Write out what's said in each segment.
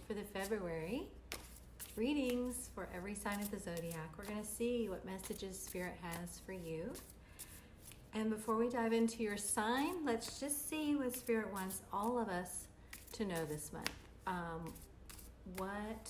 for the February readings for every sign of the zodiac. We're going to see what messages Spirit has for you. And before we dive into your sign, let's just see what Spirit wants all of us to know this month. What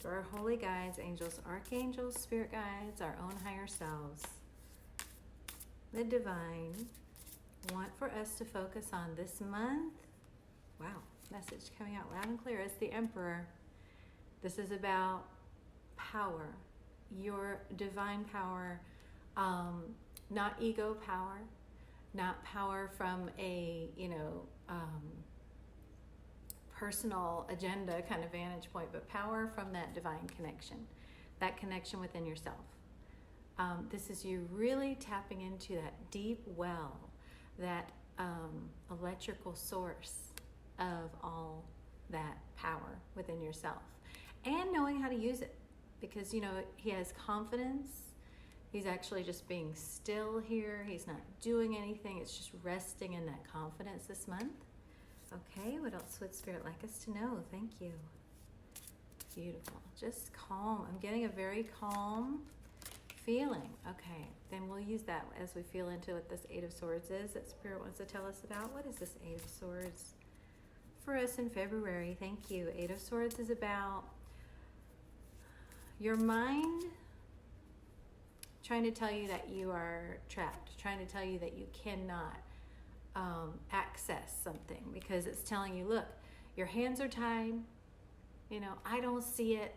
do our holy guides, angels, archangels, spirit guides, our own higher selves, the divine, want for us to focus on this month? Wow, message coming out loud and clear. It's the Emperor. This is about power, your divine power, not ego power, not power from a, personal agenda kind of vantage point, but power from that divine connection, that connection within yourself. This is you really tapping into that deep well, that electrical source of all that power within yourself, and knowing how to use it, because he has confidence. He's actually just being still here. He's not doing anything. It's just resting in that confidence this month. Okay, what else would Spirit like us to know? Thank you. Beautiful. Just calm. I'm getting a very calm feeling. Okay, then we'll use that as we feel into what this Eight of Swords is that Spirit wants to tell us about. What is this Eight of Swords for us in February? Thank you. Eight of Swords is about your mind trying to tell you that you are trapped, trying to tell you that you cannot access something, because it's telling you, look, your hands are tied, I don't see it.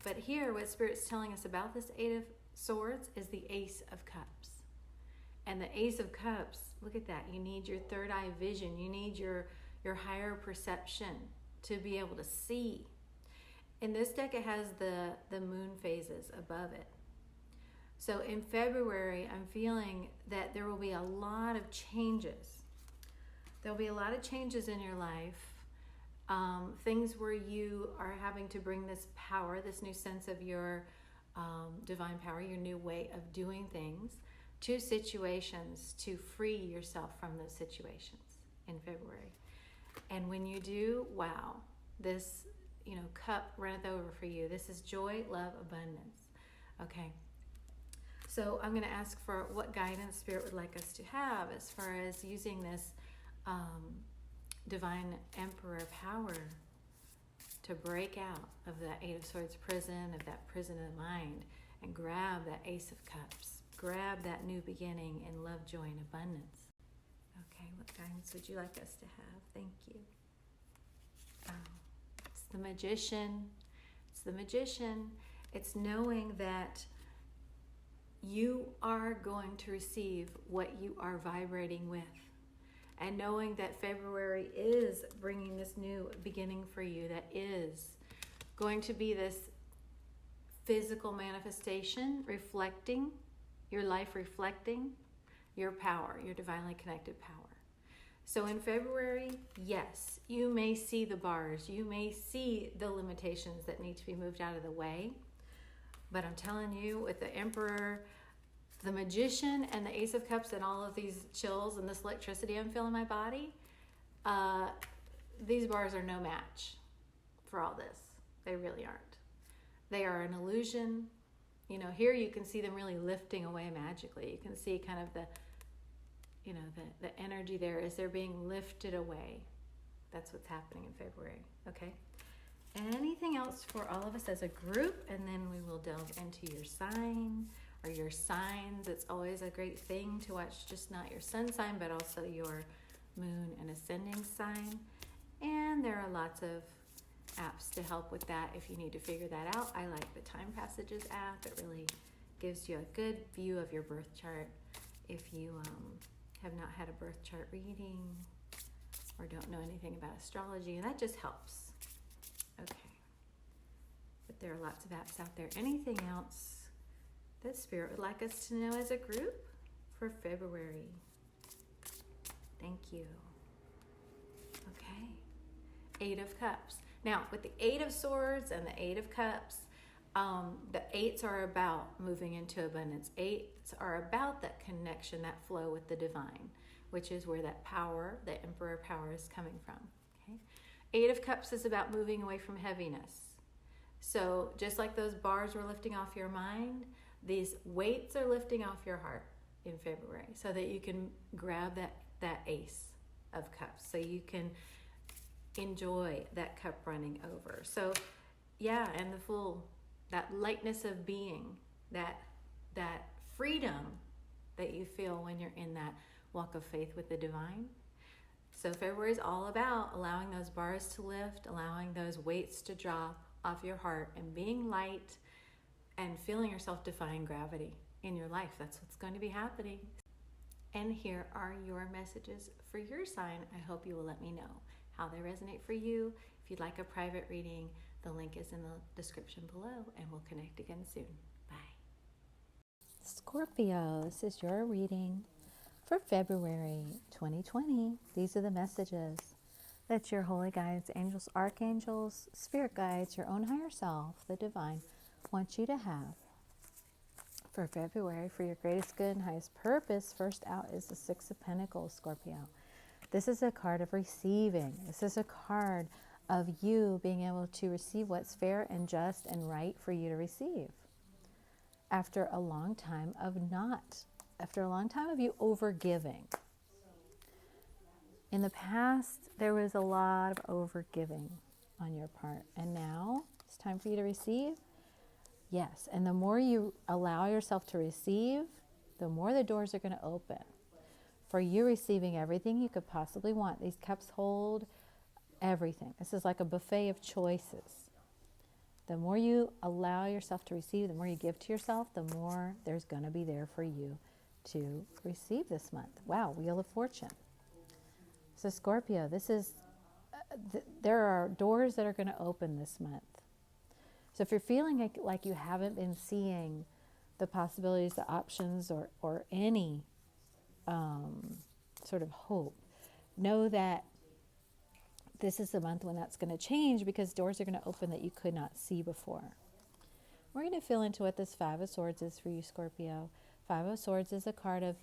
But here, what Spirit's telling us about this Eight of Swords is the Ace of Cups. And the Ace of Cups, look at that. You need your third eye vision. You need your higher perception to be able to see. In this deck, it has the moon phases above it. So in February, I'm feeling that there will be a lot of changes. There'll be a lot of changes in your life. Things where you are having to bring this power, this new sense of your divine power, your new way of doing things, to situations to free yourself from those situations in February. And when you do, wow, this cup runneth over for you. This is joy, love, abundance. Okay. So I'm going to ask for what guidance Spirit would like us to have as far as using this divine Emperor power to break out of that Eight of Swords prison, of that prison of the mind, and grab that Ace of Cups. Grab that new beginning in love, joy, and abundance. Okay, what guidance would you like us to have? Thank you. It's the Magician. It's the Magician. It's knowing that you are going to receive what you are vibrating with. And knowing that February is bringing this new beginning for you, that is going to be this physical manifestation, reflecting your life, reflecting your power, your divinely connected power. So in February, yes, you may see the bars, you may see the limitations that need to be moved out of the way. But I'm telling you, with the Emperor, the Magician, and the Ace of Cups, and all of these chills and this electricity I'm feeling in my body, these bars are no match for all this. They really aren't. They are an illusion. Here you can see them really lifting away magically. You can see kind of the energy there as they're being lifted away. That's what's happening in February. Okay. Anything else for all of us as a group, and then we will delve into your sign or your signs. It's always a great thing to watch, just not your sun sign, but also your moon and ascending sign. And there are lots of apps to help with that if you need to figure that out. I like the Time Passages app. It really gives you a good view of your birth chart if you have not had a birth chart reading or don't know anything about astrology, and that just helps. Okay. But there are lots of apps out there. Anything else that Spirit would like us to know as a group for February? Thank you. Okay. Eight of Cups. Now, with the Eight of Swords and the Eight of Cups, the eights are about moving into abundance. Eights are about that connection, that flow with the divine, which is where that power, the Emperor power, is coming from. Okay. Eight of Cups is about moving away from heaviness. So just like those bars were lifting off your mind, these weights are lifting off your heart in February so that you can grab that Ace of Cups, so you can enjoy that cup running over. So yeah, and the Fool, that lightness of being, that freedom that you feel when you're in that walk of faith with the divine. So February is all about allowing those bars to lift, allowing those weights to drop off your heart, and being light and feeling yourself defying gravity in your life. That's what's going to be happening. And here are your messages for your sign. I hope you will let me know how they resonate for you. If you'd like a private reading, the link is in the description below, and we'll connect again soon. Bye. Scorpio, this is your reading for February 2020. These are the messages that your holy guides, angels, archangels, spirit guides, your own higher self, the divine, wants you to have for February for your greatest good and highest purpose. First out is the Six of Pentacles, Scorpio. This is a card of receiving. This is a card of you being able to receive what's fair and just and right for you to receive. After a long time of you overgiving. In the past, there was a lot of overgiving on your part, and now it's time for you to receive. Yes, and the more you allow yourself to receive, the more the doors are going to open for you receiving everything you could possibly want. These cups hold everything. This is like a buffet of choices. The more you allow yourself to receive, the more you give to yourself, the more there's going to be there for you to receive this month. Wow, Wheel of Fortune. So Scorpio, this is, there are doors that are going to open this month. So if you're feeling like you haven't been seeing the possibilities, the options, or any sort of hope, know that this is the month when that's going to change, because doors are going to open that you could not see before. We're going to feel into what this Five of Swords is for you, Scorpio. Five of Swords is a card of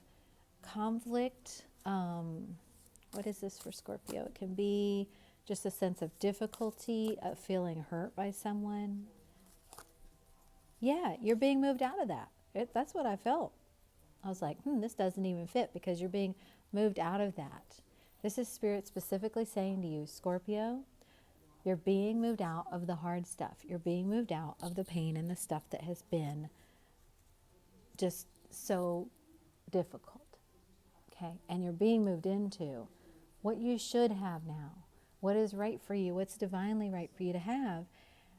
conflict. What is this for Scorpio? It can be just a sense of difficulty, of feeling hurt by someone. Yeah, you're being moved out of that. That's what I felt. I was like, this doesn't even fit, because you're being moved out of that. This is Spirit specifically saying to you, Scorpio, you're being moved out of the hard stuff. You're being moved out of the pain and the stuff that has been just so difficult. Okay? And you're being moved into what you should have now. What is right for you? What's divinely right for you to have?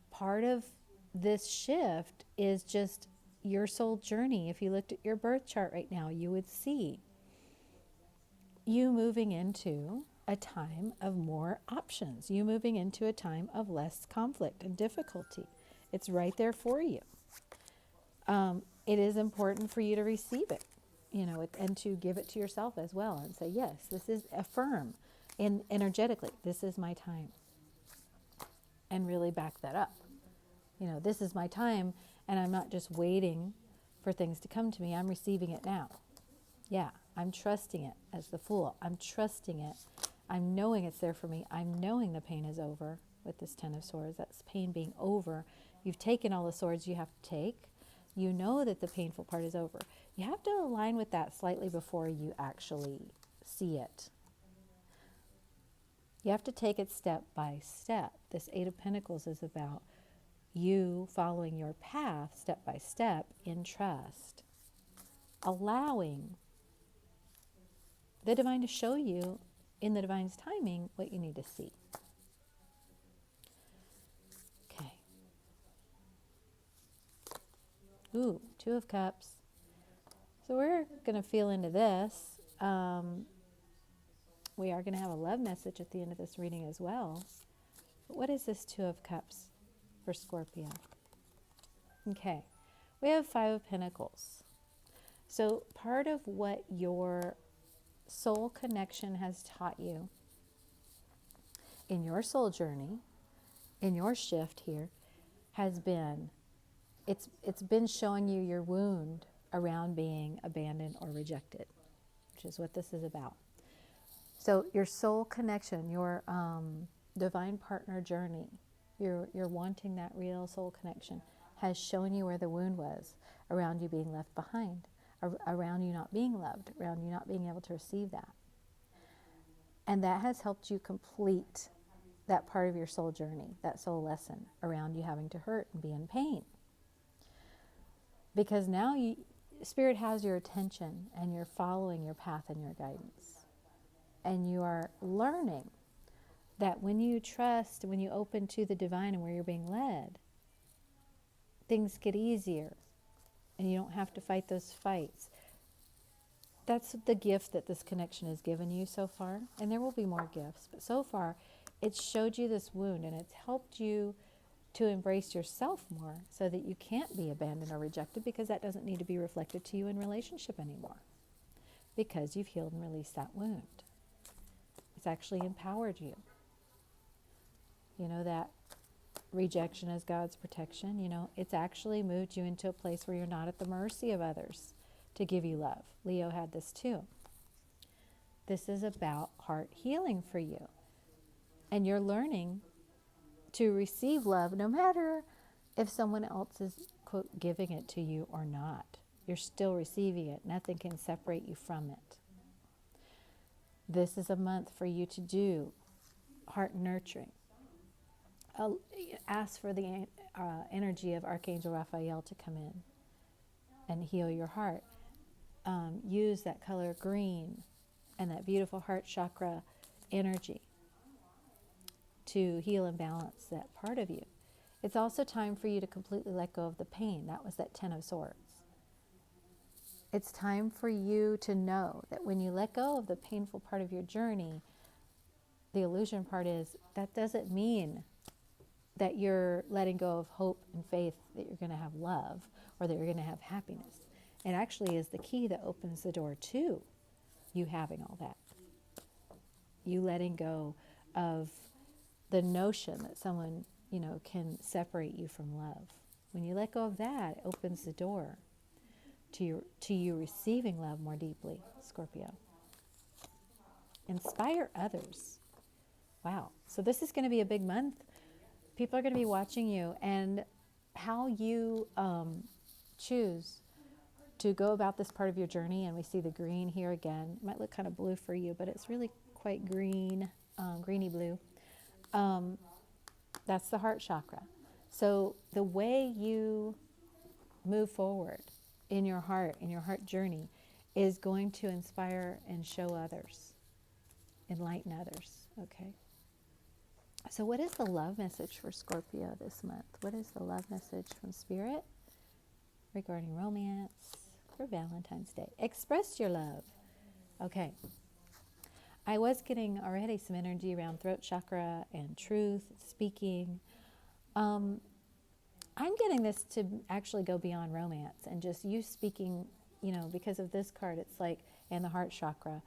Part of this shift is just your soul journey. If you looked at your birth chart right now, you would see you moving into a time of more options. You moving into a time of less conflict and difficulty. It's right there for you. It is important for you to receive it, and to give it to yourself as well, and say, yes, this is, affirm energetically, this is my time, and really back that up. This is my time, and I'm not just waiting for things to come to me. I'm receiving it now. Yeah, I'm trusting it as the Fool. I'm trusting it. I'm knowing it's there for me. I'm knowing the pain is over with this Ten of Swords. That's pain being over. You've taken all the swords you have to take. You know that the painful part is over. You have to align with that slightly before you actually see it. You have to take it step by step. This Eight of Pentacles is about you following your path step by step in trust, allowing the divine to show you in the divine's timing what you need to see. Okay. Ooh, Two of Cups. So we're going to feel into this. We are going to have a love message at the end of this reading as well. But what is this Two of Cups for Scorpio? Okay. We have Five of Pentacles. So part of what your soul connection has taught you in your soul journey, in your shift here, has been, it's been showing you your wound around being abandoned or rejected, which is what this is about. So your soul connection, your divine partner journey, you're wanting that real soul connection, has shown you where the wound was around you being left behind, around you not being loved, around you not being able to receive that. And that has helped you complete that part of your soul journey, that soul lesson around you having to hurt and be in pain. Because now Spirit has your attention and you're following your path and your guidance. And you are learning that when you trust, when you open to the divine and where you're being led, things get easier and you don't have to fight those fights. That's the gift that this connection has given you so far. And there will be more gifts. But so far, it's showed you this wound and it's helped you to embrace yourself more so that you can't be abandoned or rejected, because that doesn't need to be reflected to you in relationship anymore, because you've healed and released that wound. It's actually empowered you. You know, that rejection as God's protection, you know, it's actually moved you into a place where you're not at the mercy of others to give you love. Leo had this too. This is about heart healing for you. And you're learning to receive love no matter if someone else is, quote, giving it to you or not. You're still receiving it. Nothing can separate you from it. This is a month for you to do heart nurturing. Ask for the energy of Archangel Raphael to come in and heal your heart. Use that color green and that beautiful heart chakra energy to heal and balance that part of you. It's also time for you to completely let go of the pain. That was that 10 of Swords. It's time for you to know that when you let go of the painful part of your journey, the illusion part is that doesn't mean that you're letting go of hope and faith that you're going to have love or that you're going to have happiness. It actually is the key that opens the door to you having all that. You letting go of the notion that someone, you know, can separate you from love. When you let go of that, it opens the door to you receiving love more deeply, Scorpio. Inspire others. Wow. So this is going to be a big month. People are going to be watching you, and how you choose to go about this part of your journey. And we see the green here again. It might look kind of blue for you, but it's really quite green, greeny blue. That's the heart chakra. So the way you move forward in your heart journey, is going to inspire and show others, enlighten others, okay? So what is the love message for Scorpio this month? What is the love message from Spirit regarding romance for Valentine's Day? Express your love. Okay. I was getting already some energy around throat chakra and truth, speaking. I'm getting this to actually go beyond romance and just you speaking, you know, because of this card, it's like, and the heart chakra,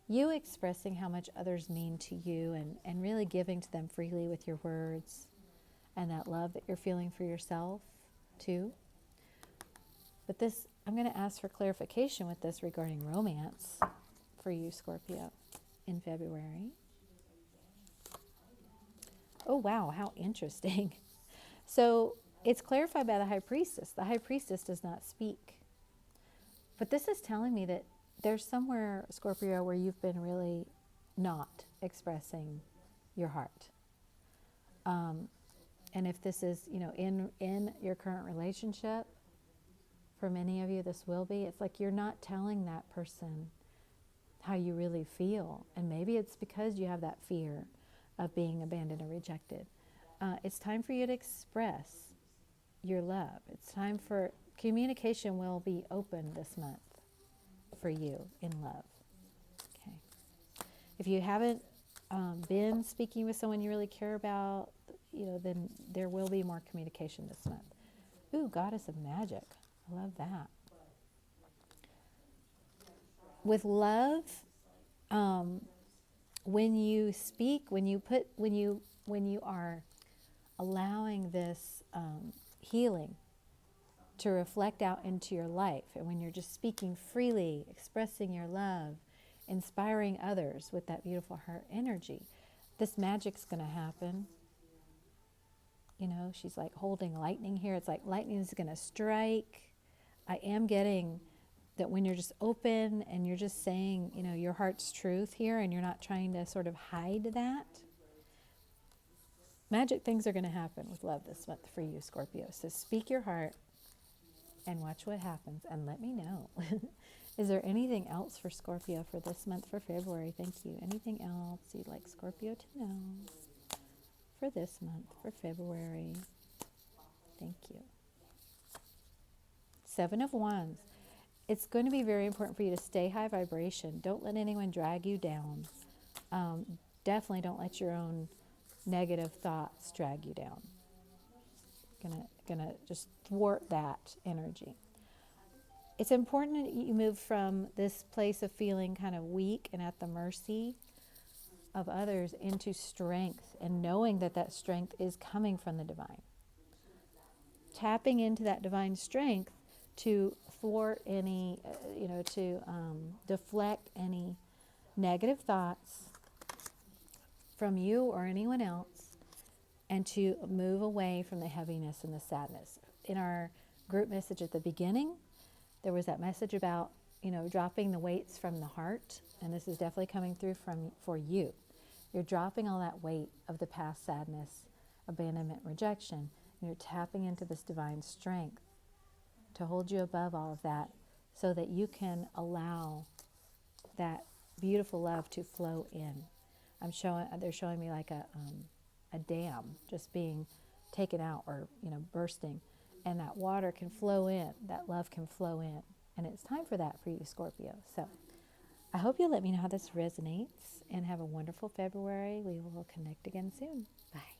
you expressing how much others mean to you and really giving to them freely with your words and that love that you're feeling for yourself too. But this, I'm going to ask for clarification with this regarding romance for you, Scorpio, in February. Oh, wow, how interesting. So it's clarified by the High Priestess. The High Priestess does not speak. But this is telling me that there's somewhere, Scorpio, where you've been really not expressing your heart. And if this is, you know, in your current relationship, for many of you this will be, it's like you're not telling that person how you really feel. And maybe it's because you have that fear of being abandoned or rejected. It's time for you to express your love. It's time for communication will be open this month for you in love. Okay. If you haven't been speaking with someone you really care about, you know, then there will be more communication this month. Ooh, Goddess of Magic. I love that. With love, when you speak, when you are allowing this healing to reflect out into your life, and when you're just speaking freely, expressing your love, inspiring others with that beautiful heart energy, This magic's going to happen. You know, she's like holding lightning here. It's like lightning is going to strike. I am getting that when you're just open and you're just saying, you know, your heart's truth here and you're not trying to sort of hide that, magic things are going to happen with love this month for you, Scorpio. So speak your heart and watch what happens and let me know. Is there anything else for Scorpio for this month, for February? Thank you. Anything else you'd like Scorpio to know for this month, for February? Thank you. 7 of Wands. It's going to be very important for you to stay high vibration. Don't let anyone drag you down. Definitely don't let your own negative thoughts drag you down. Gonna just thwart that energy. It's important that you move from this place of feeling kind of weak and at the mercy of others into strength and knowing that that strength is coming from the divine. Tapping into that divine strength to thwart any, to deflect any negative thoughts from you or anyone else, and to move away from the heaviness and the sadness. In our group message at the beginning, there was that message about, dropping the weights from the heart, and this is definitely coming through for you. You're dropping all that weight of the past sadness, abandonment, rejection, and you're tapping into this divine strength to hold you above all of that so that you can allow that beautiful love to flow in. They're showing me like a dam just being taken out or, bursting, and that water can flow in, that love can flow in. And it's time for that for you, Scorpio. So I hope you'll let me know how this resonates and have a wonderful February. We will connect again soon. Bye.